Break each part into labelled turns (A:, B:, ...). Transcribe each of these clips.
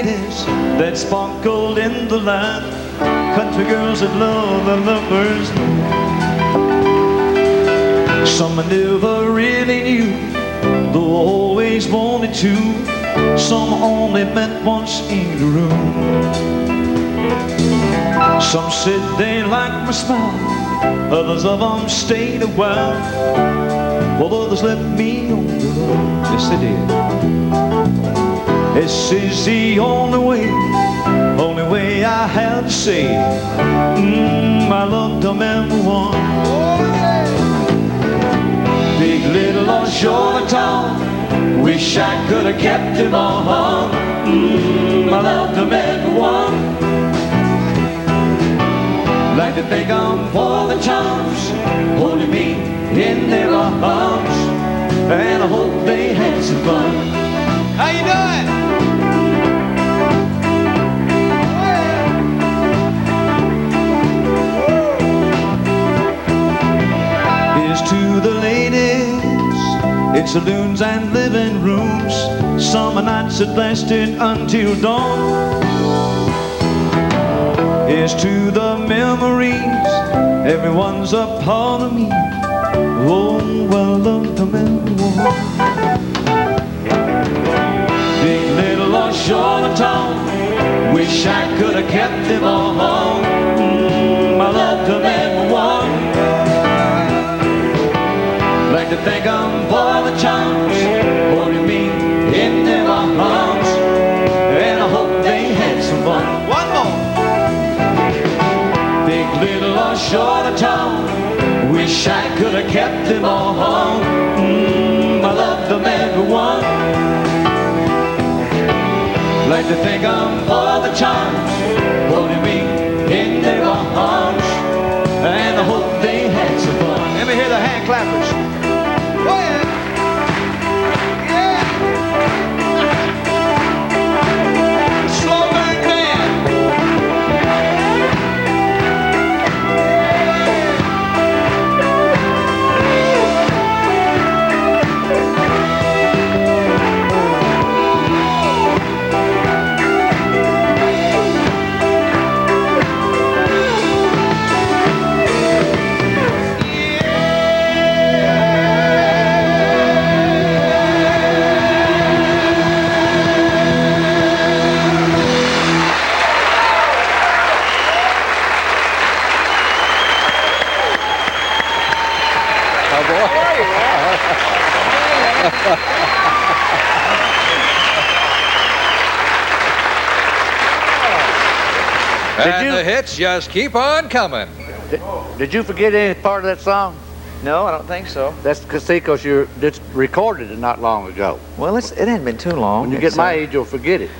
A: ladies that sparkled in the light, country girls that love and lovers know. Some I never really knew, though I always wanted to. Some only met once in a room. Some said they liked my smile, others of them stayed a while, while others left me on the road. Yes, they did. This is the only way I have to say I loved them everyone. Big, little, or short or tall, wish I could have kept them all. I loved them everyone. Like to thank them for the charms, holding me in their arms, and I hope they had some fun. How you doing? Here's to the ladies in saloons and living rooms, summer nights that lasted until dawn. Here's to the memories, everyone's a part of me. Oh, well, I loved them everyone. Big, little, or short or tall, wish I could have kept them all. I loved them everyone. Like to thank them for the charms, holding me in their arms, and I hope they had some fun. One more. Big, little, or short or tall, wish I could have kept them all. I loved them everyone. Like to thank them for the charms, holding me in their arms, and I hope they had some fun. Let me hear the hand clappers. Oh yeah. Yeah. Slow burn band.
B: And the hits just keep on coming.
C: Did you forget any part of that song?
D: No, I don't think so.
C: That's because you just recorded it not long ago.
D: Well, it ain't been too long.
C: When you get my age, you'll forget it.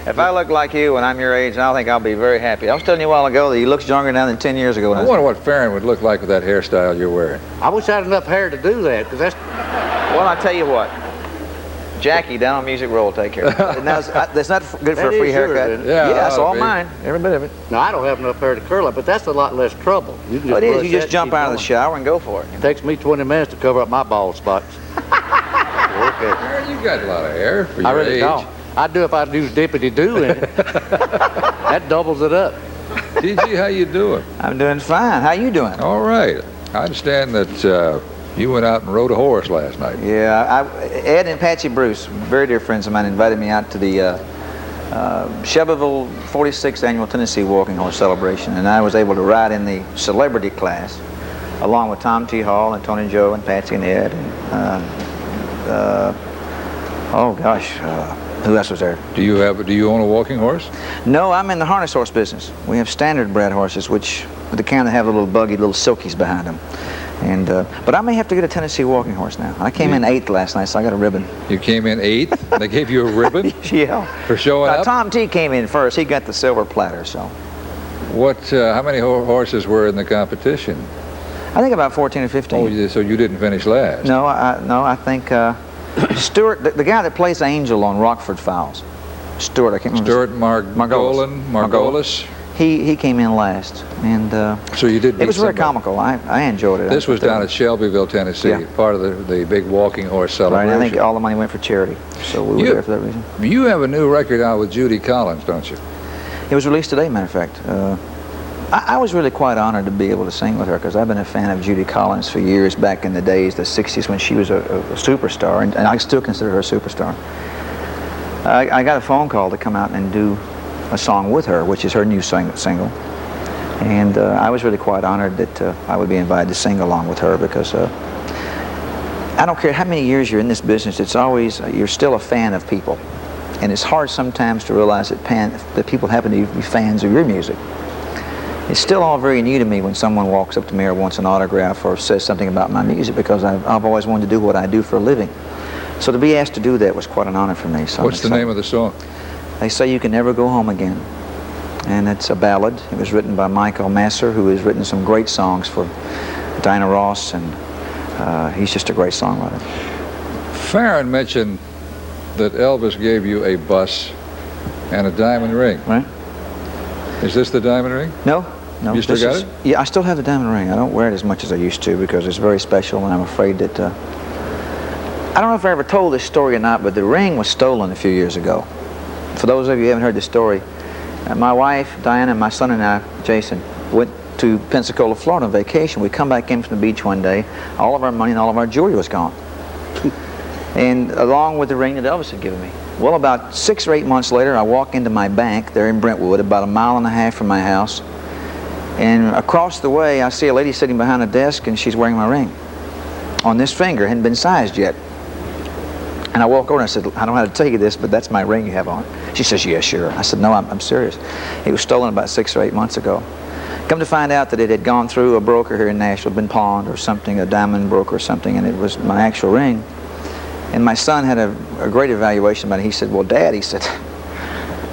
D: If I look like you when I'm your age, I think I'll be very happy. I was telling you a while ago that he looks younger now than 10 years ago.
B: I wonder what Farron would look like with that hairstyle you're wearing.
C: I wish I had enough hair to do that, because that's...
D: Well, I tell you what. Jackie down on Music Row will take care of it. Now, that's not good for a free haircut.
B: Yeah,
D: that's all mine. Every bit of it.
C: No, I don't have enough hair to curl it, but that's a lot less trouble. You can
D: Well, it is. You just
C: that,
D: jump out of the shower and go for it.
C: It takes me 20 minutes to cover up my bald spots. Okay.
B: Farron, you got a lot of hair for your
C: I really
B: age.
C: don't. I'd do if I'd use Dippity Doo in it. That doubles it up.
B: DG, how you doing?
D: I'm doing fine. How you doing?
B: All right. I understand that you went out and rode a horse last night.
D: Yeah, Ed and Patsy Bruce, very dear friends of mine, invited me out to the Sheppard 46th Annual Tennessee Walking Horse Celebration, and I was able to ride in the celebrity class, along with Tom T. Hall and Tony Joe and Patsy and Ed. And, oh gosh, who else was there?
B: Do you own a walking horse?
D: No, I'm in the harness horse business. We have standard bred horses, which the kind that have the little buggy, little silkies behind them. And but I may have to get a Tennessee walking horse now. I came in 8th last night, so I got a ribbon.
B: You came in 8th? They gave you a ribbon?
D: Yeah.
B: For showing up?
D: Tom T. came in first. He got the silver platter. So.
B: What? How many horses were in the competition?
D: I think about 14 or 15.
B: Oh, so you didn't finish last?
D: No, I think Stuart, the guy that plays Angel on Rockford Files. Stuart, I can't remember.
B: Stuart Margolis.
D: He came in last, and
B: so you did.
D: It was very comical. I enjoyed it.
B: This was down at Shelbyville, Tennessee, part of the big walking horse celebration.
D: Right, I think all the money went for charity. So we were there for that reason.
B: You have a new record out with Judy Collins, don't you?
D: It was released today, matter of fact. I was really quite honored to be able to sing with her because I've been a fan of Judy Collins for years, back in the days, the 60s, when she was a superstar, and I still consider her a superstar. I got a phone call to come out and do a song with her, which is her new single. And I was really quite honored that I would be invited to sing along with her because I don't care how many years you're in this business, it's always, you're still a fan of people. And it's hard sometimes to realize that people happen to be fans of your music. It's still all very new to me when someone walks up to me or wants an autograph or says something about my music, because I've always wanted to do what I do for a living. So to be asked to do that was quite an honor for me. So
B: What's the name of the song?
D: They Say You Can Never Go Home Again. And it's a ballad. It was written by Michael Masser, who has written some great songs for Diana Ross, and he's just a great songwriter.
B: Farron mentioned that Elvis gave you a bus and a diamond ring.
D: Right?
B: Is this the diamond ring?
D: No.
B: You still got it?
D: Yeah, I still have the diamond ring. I don't wear it as much as I used to because it's very special, and I'm afraid that... I don't know if I ever told this story or not, but the ring was stolen a few years ago. For those of you who haven't heard the story, my wife, Diana, and my son and I, Jason, went to Pensacola, Florida on vacation. We come back in from the beach one day. All of our money and all of our jewelry was gone. And along with the ring that Elvis had given me. Well, about 6 or 8 months later, I walk into my bank there in Brentwood, about 1.5 miles from my house. And across the way, I see a lady sitting behind a desk, and she's wearing my ring on this finger. It hadn't been sized yet. And I walk over and I said, I don't know how to tell you this, but that's my ring you have on. She says, yeah, sure. I said, no, I'm serious. It was stolen about 6 or 8 months ago. Come to find out that it had gone through a broker here in Nashville, been pawned or something, a diamond broker or something, and it was my actual ring. And my son had a great evaluation about it. He said, well, Dad, he said,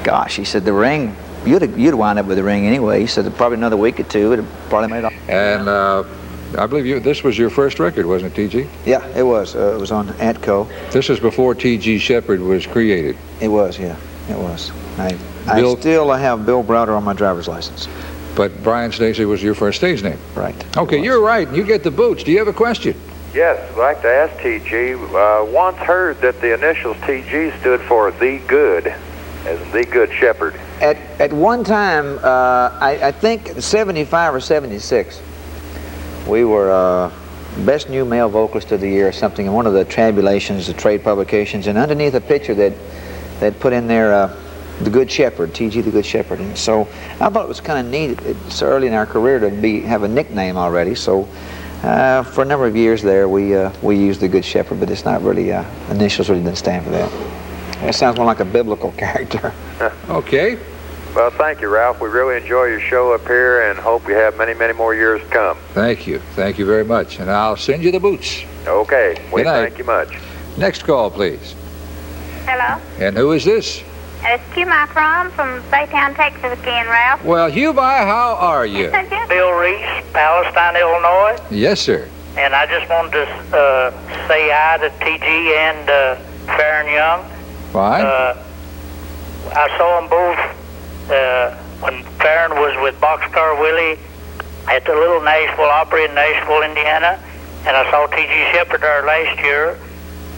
D: gosh, he said, the ring, you'd wind up with the ring anyway. He said, probably another week or two, it'd probably made off.
B: And I believe this was your first record, wasn't it, T.G.?
D: Yeah, it was. It was on Atco.
B: This is before T.G. Sheppard was created.
D: It was, yeah, it was. I still have Bill Browder on my driver's license.
B: But Brian Stacy was your first stage name.
D: Right.
B: Okay, you're right. You get the boots. Do you have a question?
E: Yes, I'd like to ask T.G. Once heard that the initials T.G. stood for The Good, as The Good Shepherd.
D: At one time, I think 75 or 76, we were Best New Male Vocalist of the Year or something in one of the tabulations, the trade publications, and underneath a picture that put in there The Good Shepherd, T.G. The Good Shepherd. And so I thought it was kind of neat. It's early in our career to have a nickname already. So for a number of years there, we used The Good Shepherd, but it's not really, initials really didn't stand for that. It sounds more like a biblical character.
B: Okay.
E: Well, thank you, Ralph. We really enjoy your show up here and hope you have many, many more years to come.
B: Thank you. Thank you very much. And I'll send you the boots.
E: Okay. We
B: Good night.
E: thank you much.
B: Next call, please.
F: Hello.
B: And who is this?
F: It's Q-My from Baytown, Texas again, Ralph.
B: Well, Hubei, how are you?
G: Bill Reese, Palestine, Illinois,
B: Yes, sir.
G: and I just wanted to say hi to TG and Farron Young.
B: Fine.
G: I saw them both when Farron was with Boxcar Willie at the Little Nashville Opry in Nashville, Indiana, and I saw T.G. Sheppard there last year.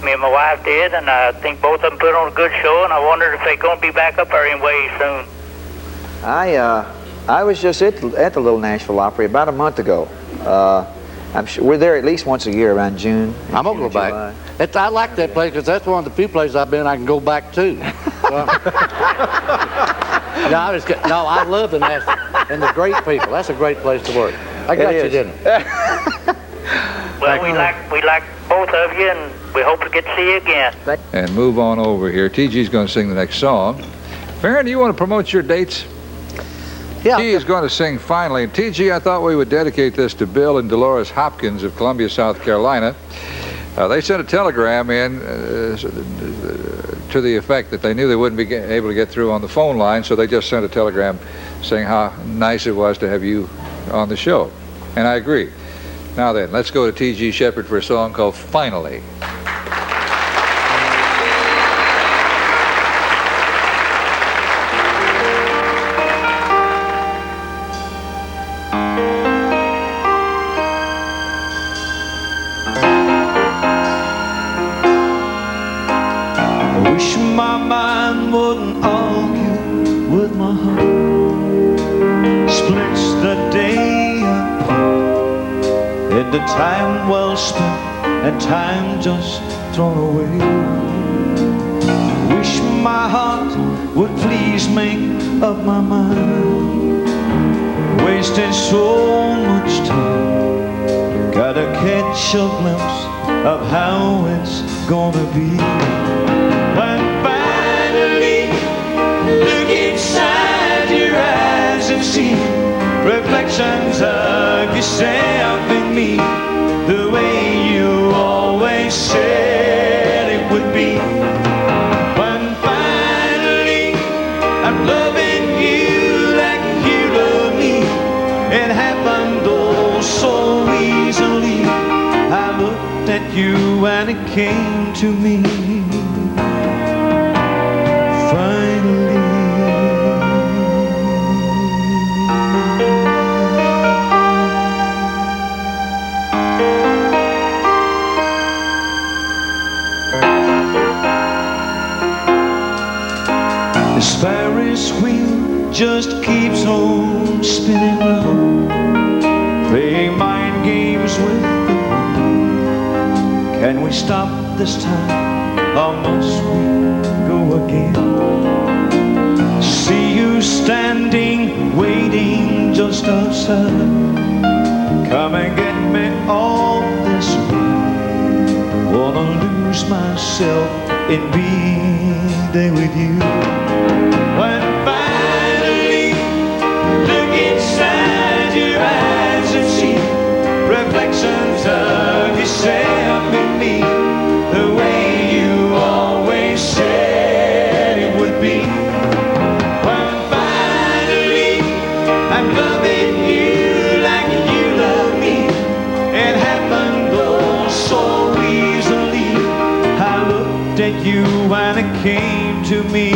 G: Me and my wife did, and I think both of them put on a good show, and I wondered if they're going to be back up there anyway soon.
D: I was just at the Little Nashville Opry about a month ago. I'm sure we're there at least once a year around June.
C: I'm going to go back. I like that place because that's one of the few places I've been I can go back to. I love the Nashville and the great people. That's a great place to work. I got you, didn't I?
G: Well, we like both of you, and we hope to get to see you again.
B: And move on over here. TG's going to sing the next song. Farron, do you want to promote your dates?
C: Yeah.
B: He is going to sing finally. And TG, I thought we would dedicate this to Bill and Dolores Hopkins of Columbia, South Carolina. They sent a telegram in to the effect that they knew they wouldn't be able to get through on the phone line, so they just sent a telegram saying how nice it was to have you on the show. And I agree. Now then, let's go to T.G. Sheppard for a song called Finally.
A: time wouldn't argue with my heart. Splits the day apart into time well spent and time just thrown away. Wish my heart would please make up my mind. Wasted so much time. Gotta catch a glimpse of how it's gonna be. When finally look inside your eyes and see reflections of yourself in me, the way you always said it would be. When finally I'm loving you like you love me, it happened oh so easily. I looked at you and it came to me. Finally. This Ferris wheel just keeps on spinning round, playing mind games with the moon. Can we stop this time, or must we go again? See you standing, waiting just outside. Come and get me all this way. Wanna lose myself in being there with you. When finally look inside your eyes and see reflections of yourself in me, the way you always said it would be. When finally I'm loving you like you love me, it happened oh so easily. I looked at you and it came to me.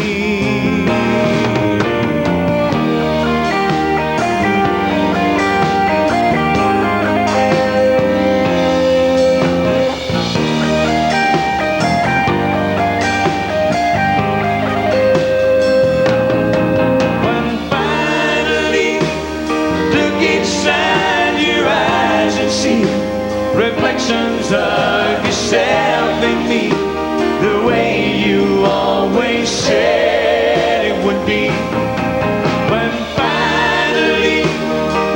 A: Reflections of yourself in me, the way you always said it would be. When finally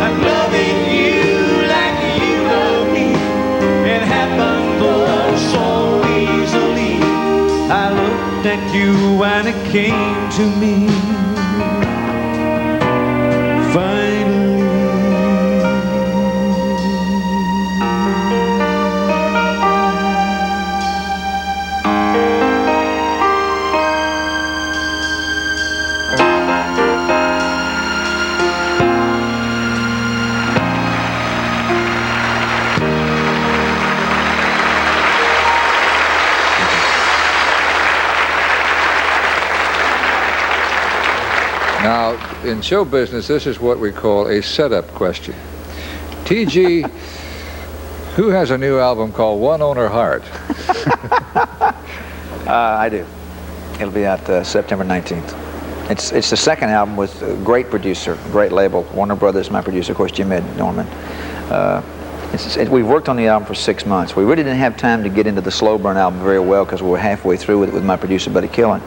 A: I'm loving you like you love me, it happened oh so easily. I looked at you and it came to me. Finally.
B: Now, in show business, this is what we call a setup question. TG, who has a new album called One Owner Heart?
D: I do. It'll be out September 19th. It's the second album with a great producer, great label. Warner Brothers, my producer, of course, Jim Ed Norman. We've worked on the album for 6 months. We really didn't have time to get into the Slow Burn album very well because we were halfway through with it with my producer, Buddy Killen.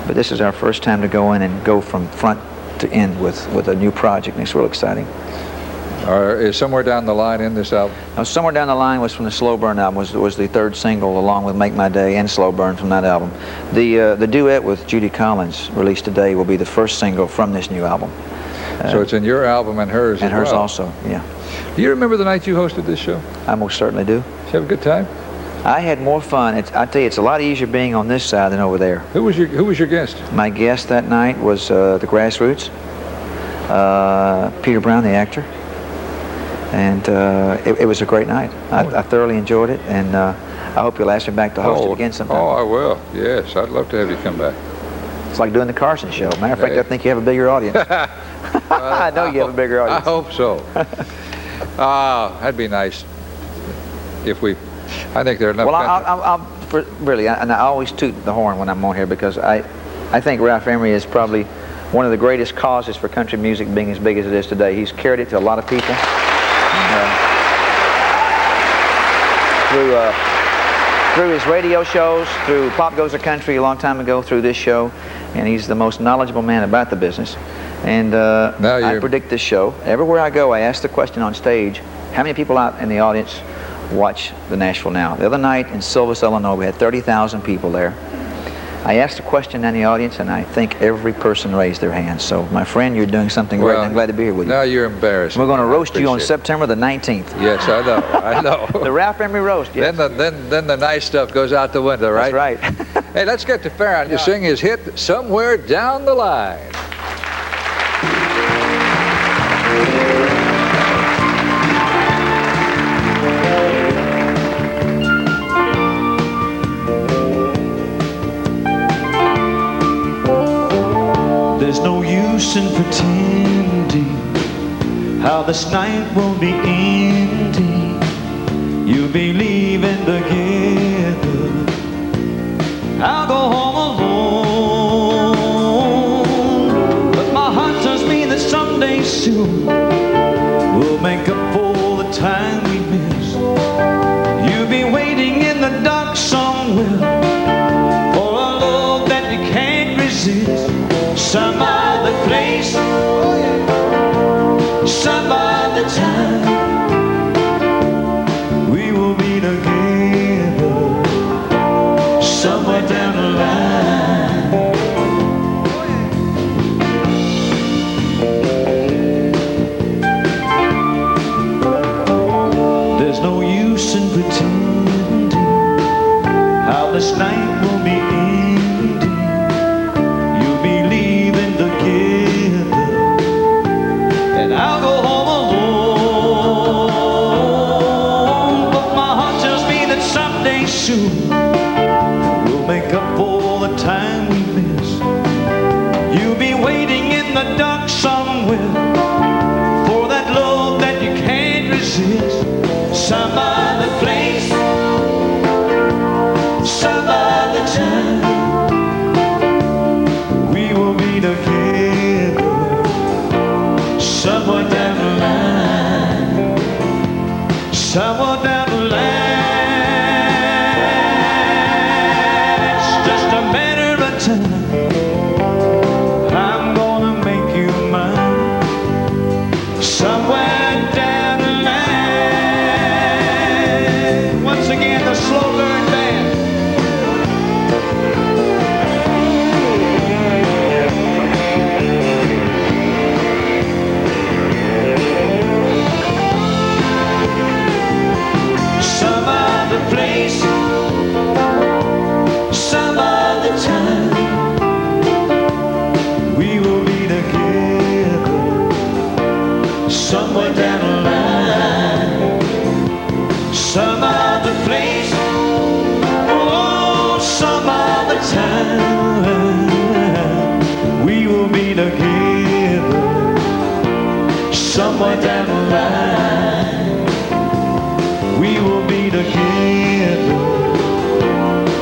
D: But this is our first time to go in and go from front to end with a new project, and it's real exciting.
B: Is Somewhere Down the Line in this album?
D: Now, Somewhere Down the Line was from the Slow Burn album, was the third single along with Make My Day and Slow Burn from that album. The duet with Judy Collins, released today, will be the first single from this new album.
B: So it's in your album and hers
D: and
B: as
D: hers
B: well.
D: Also, yeah.
B: Do you remember the night you hosted this show?
D: I most certainly do.
B: Did you have a good time?
D: I had more fun. I tell you, it's a lot easier being on this side than over there.
B: Who was your guest?
D: My guest that night was the Grassroots, Peter Brown, the actor, and it was a great night. I thoroughly enjoyed it, and I hope you'll ask me back to host it again sometime.
B: Oh, I will. Yes, I'd love to have you come back.
D: It's like doing the Carson show. Matter of fact, I think you have a bigger audience. I know you have a bigger audience.
B: I hope so. That'd be nice if we. I think there are enough.
D: Well, really, and I always toot the horn when I'm on here because I think Ralph Emery is probably one of the greatest causes for country music being as big as it is today. He's carried it to a lot of people. Through his radio shows, through Pop Goes the Country a long time ago, through this show, and he's the most knowledgeable man about the business. And I predict this show. Everywhere I go, I ask the question on stage, how many people out in the audience watch the Nashville Now? The other night in Silvis, Illinois, we had 30,000 people there. I asked a question in the audience, and I think every person raised their hand. So, my friend, you're doing something great, and I'm glad to be here with you.
B: Now you're embarrassing.
D: We're going to roast you on September the 19th.
B: Yes, I know. I know.
D: The Ralph Emery roast. Yes.
B: Then the nice stuff goes out the window, right?
D: That's right.
B: Hey, let's get to Farron to sing his hit, Somewhere Down the Line.
A: There's no use in pretending how this night will be ending. You'll be leaving together. I'll go home alone, but my heart tells me that someday soon we'll make up for the time we missed. You'll be waiting in the dark somewhere for a love that you can't resist. Some other place, some other time, we will be together somewhere down the line. There's no use in pretending how this night will be ending. You'll be leaving together, and I'll go home alone. But my heart tells me that someday soon we'll make up for the time we missed. You'll be waiting in the dark somewhere for that love that you can't resist. Some other place, some other time, we will be together somewhere down the line, somewhere down the line. It's just a matter of time. I'm gonna make you mine somewhere down the line. Once again, the slow burn band. Some other place, some other time, we will be together somewhere down the line. Some other place, oh, some other time, we will be together somewhere down the line. We will be together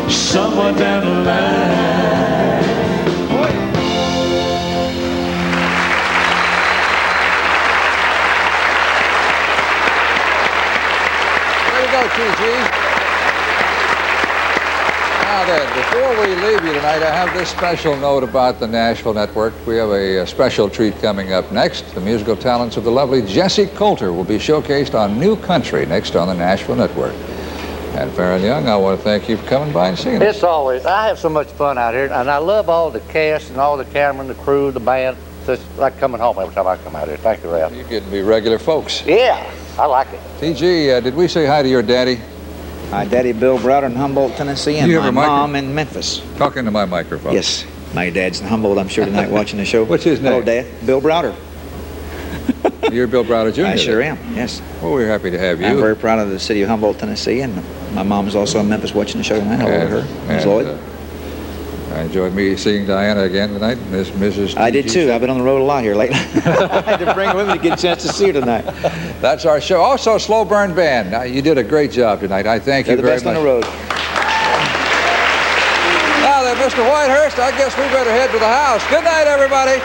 A: somewhere down the line.
B: There you go, TG. Now then, before we leave you tonight, I have this special note about the Nashville Network. We have a special treat coming up next. The musical talents of the lovely Jessie Coulter will be showcased on New Country next on the Nashville Network. And Farron Young, I want to thank you for coming by and seeing us.
C: It's always, I have so much fun out here, and I love all the cast and all the cameramen, the crew, the band. It's like coming home every time I come out here. Thank you, Ralph.
B: You get to be regular folks.
C: Yeah, I like it.
B: TG, did we say hi to your daddy?
D: My daddy, Bill Browder in Humboldt, Tennessee, and
B: You have
D: my
B: a
D: mom in Memphis.
B: Talk into my microphone.
D: Yes, my dad's in Humboldt, I'm sure, tonight watching the show.
B: What's his name?
D: Hello, Dad. Bill Browder.
B: You're Bill Browder Jr.
D: I sure
B: then.
D: am, yes.
B: Well, we're happy to have you.
D: I'm very proud of the city of Humboldt, Tennessee, and my mom's also in Memphis watching the show tonight. Hello to her. Miss Lloyd.
B: I enjoyed me seeing Diana again tonight, Mrs.
D: I did too. I've been on the road a lot here lately. I had to bring her with me to get a chance to see her tonight.
B: That's our show. Also, Slow Burn Band. You did a great job tonight. I thank you
D: They're the
B: very
D: best
B: much.
D: on the road.
B: Now, they've Mr. Whitehurst, I guess we better head to the house. Good night, everybody.